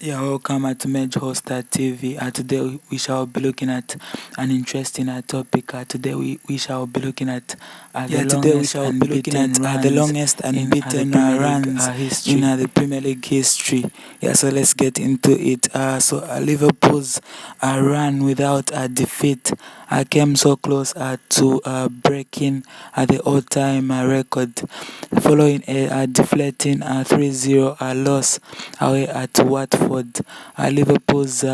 Yeah, welcome at Mage Hoster TV. Today we shall be looking at an interesting topic. Today we shall be looking at the Today we longest shall be looking unbeaten at the runs longest in the unbeaten Premier League runs history. in the Premier League history. Yeah, so let's get into it. Liverpool's run without a defeat came so close to breaking the all-time record, following a deflating 3-0 loss away at Watford. Liverpool's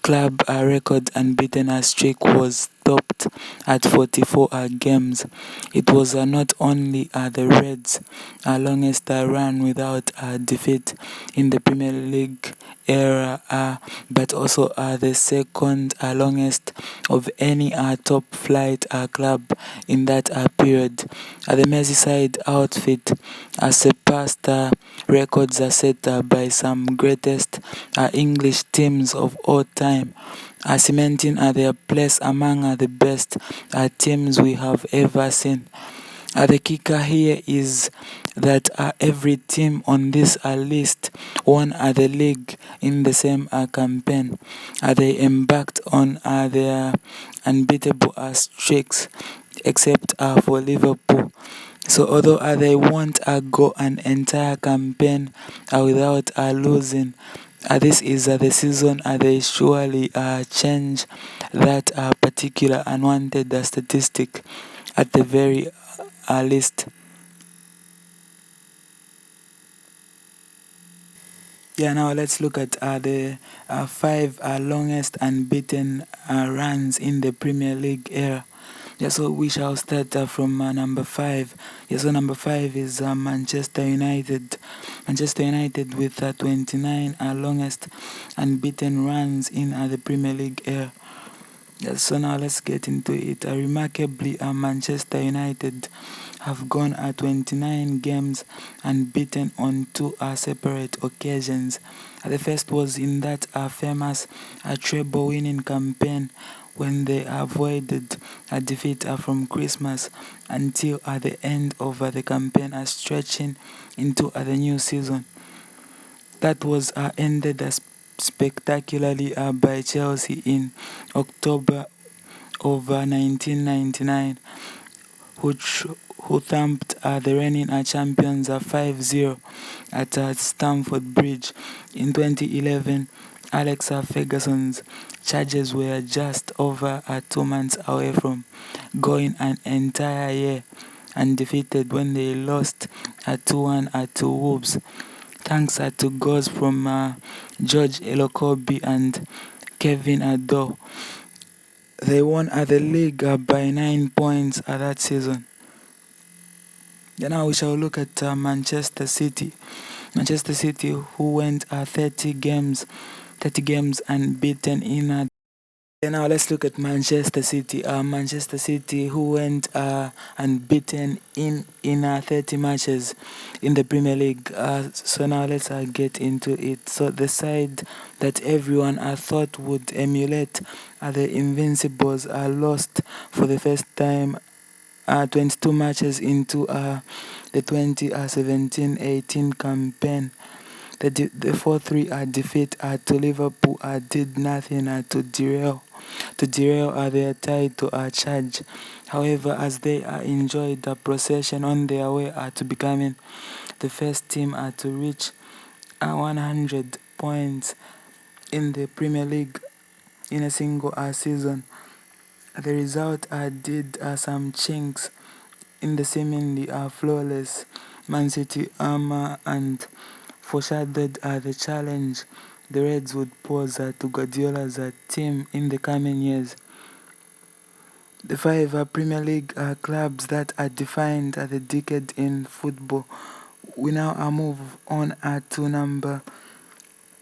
club record unbeaten streak was stopped at 44 games. It was not only the Reds' longest run without a defeat in the Premier League era, but also the second longest of any top flight club in that period. The Merseyside outfit surpassed records set by some greatest English teams of all time, cementing their place among the best teams we have ever seen. The kicker here is that every team on this list won the league in the same campaign. They embarked on their unbeatable streaks, except for Liverpool. So although they won't go an entire campaign without losing, this is the season they surely change that particular unwanted statistic at the very least. Yeah, now let's look at the five longest unbeaten runs in the Premier League era. Yeah, so we shall start from number five. Yeah, so number five is Manchester United. Manchester United with 29 longest unbeaten runs in the Premier League era. Yeah, so now let's get into it. Remarkably, Manchester United have gone 29 games unbeaten on two separate occasions. The first was in that famous treble winning campaign when they avoided a defeat from Christmas until at the end of the campaign, stretching into the new season. That was ended spectacularly by Chelsea in October of 1999, which who thumped the reigning champions 5-0 at Stamford Bridge. In 2011, Alex Ferguson's Chargers were just over 2 months away from going an entire year undefeated when they lost 2-1 to Wolves, thanks to goals from George Elokobi and Kevin Ado. They won the league by 9 points that season. Then now we shall look at Manchester City. Manchester City, who went 30 games unbeaten in then now let's look at Manchester City. Manchester City, who went unbeaten in 30 matches in the Premier League. So now let's get into it. So the side that everyone thought would emulate the Invincibles lost for the first time 22 matches into the 2017-18 campaign. The 4-3 defeat to Liverpool did nothing to derail their title charge. However, as they enjoyed the procession on their way to becoming the first team to reach 100 points in the Premier League in a single season, the result did some chinks in the seemingly flawless Man City armor and foreshadowed the challenge the Reds would pose to Guardiola's team in the coming years. The five Premier League clubs that defined the decade in football. We now move on to number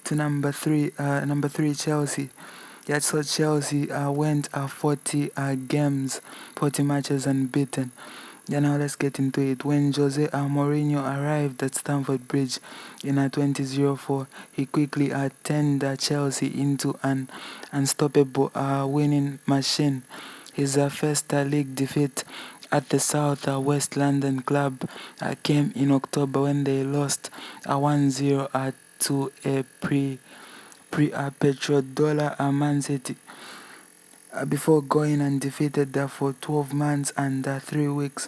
three. Number three, Chelsea. Yeah, so Chelsea went 40 games, 40 matches unbeaten. Yeah, now let's get into it. When Jose Mourinho arrived at Stamford Bridge in 2004, he quickly turned Chelsea into an unstoppable winning machine. His first league defeat at the South West London club came in October when they lost 1-0 to a petrodollar Man City before going undefeated for 12 months and 3 weeks.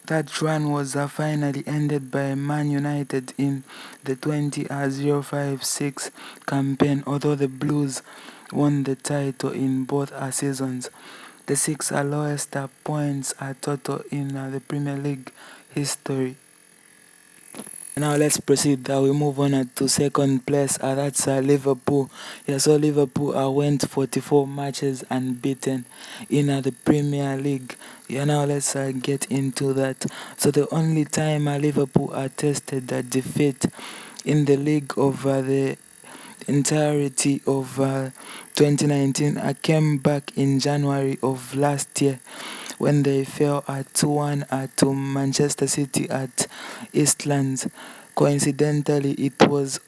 That run was finally ended by Man United in the 20-056 campaign, although the Blues won the title in both seasons. The 6 lowest points total in the Premier League history. Now let's proceed. We move on to second place. That's Liverpool. Yeah, so Liverpool went 44 matches unbeaten in the Premier League. Yeah, now let's get into that. So the only time Liverpool tasted defeat in the league of the entirety of 2019 came back in January of last year when they fell at 2-1 to Manchester City at Eastlands. Coincidentally, it was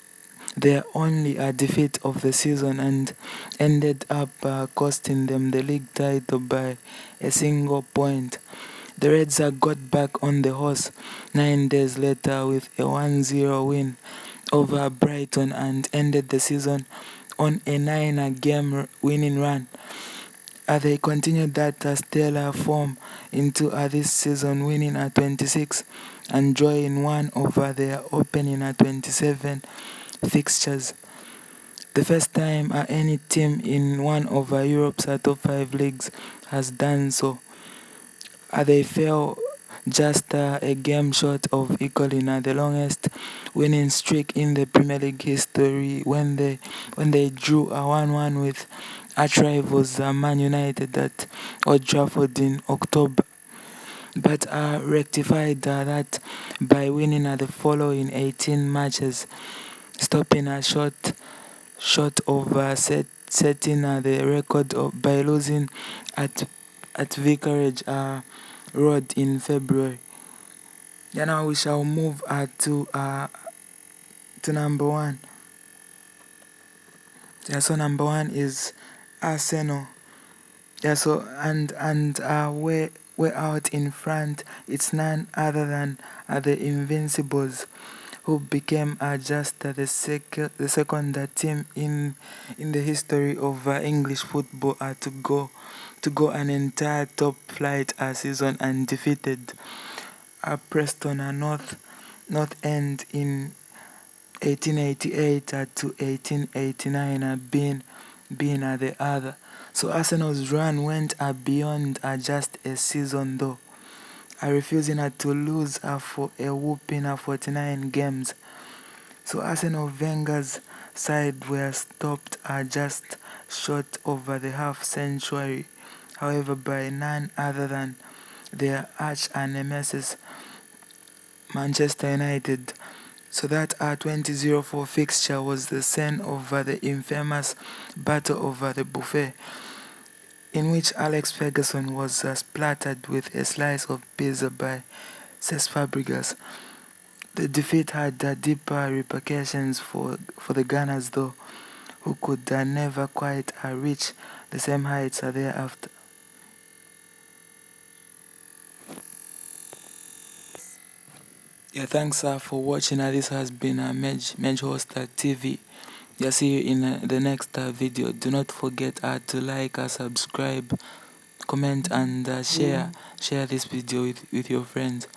their only defeat of the season and ended up costing them the league title by a single point. The Reds got back on the horse 9 days later with a 1-0 win over Brighton and ended the season on a 9-game winning run. They continued that stellar form into this season, winning 26 and drawing one over their opening 27 fixtures. The first time any team in one of Europe's top 5 leagues has done so. They fell just a game short of equaling the longest winning streak in the Premier League history when they drew a 1-1 with arch rivals Man United at Old Trafford in October, but rectified that by winning the following 18 matches, stopping short of setting the record by losing at Vicarage Road in February. Yeah, now we shall move to number one. Yeah, so number one is Arsenal. Yeah, so we're out in front. It's none other than the Invincibles, who became just the second team in the history of English football to go an entire top flight season undefeated. Preston North End in 1888 to 1889 being the other. So Arsenal's run went beyond just a season though, refusing to lose for a whooping 49 games. So Arsenal Wenger's side were stopped just short over the half century, however, by none other than their arch nemesis Manchester United. So that 2004 fixture was the scene of the infamous Battle of the Buffet, in which Alex Ferguson was splattered with a slice of pizza by Cesc Fabregas. The defeat had deeper repercussions for the Gunners though, who could never quite reach the same heights thereafter. Yeah, thanks for watching. This has been Mej Host TV. Yeah, see you in the next video. Do not forget to like, subscribe, comment, and share this video with your friends.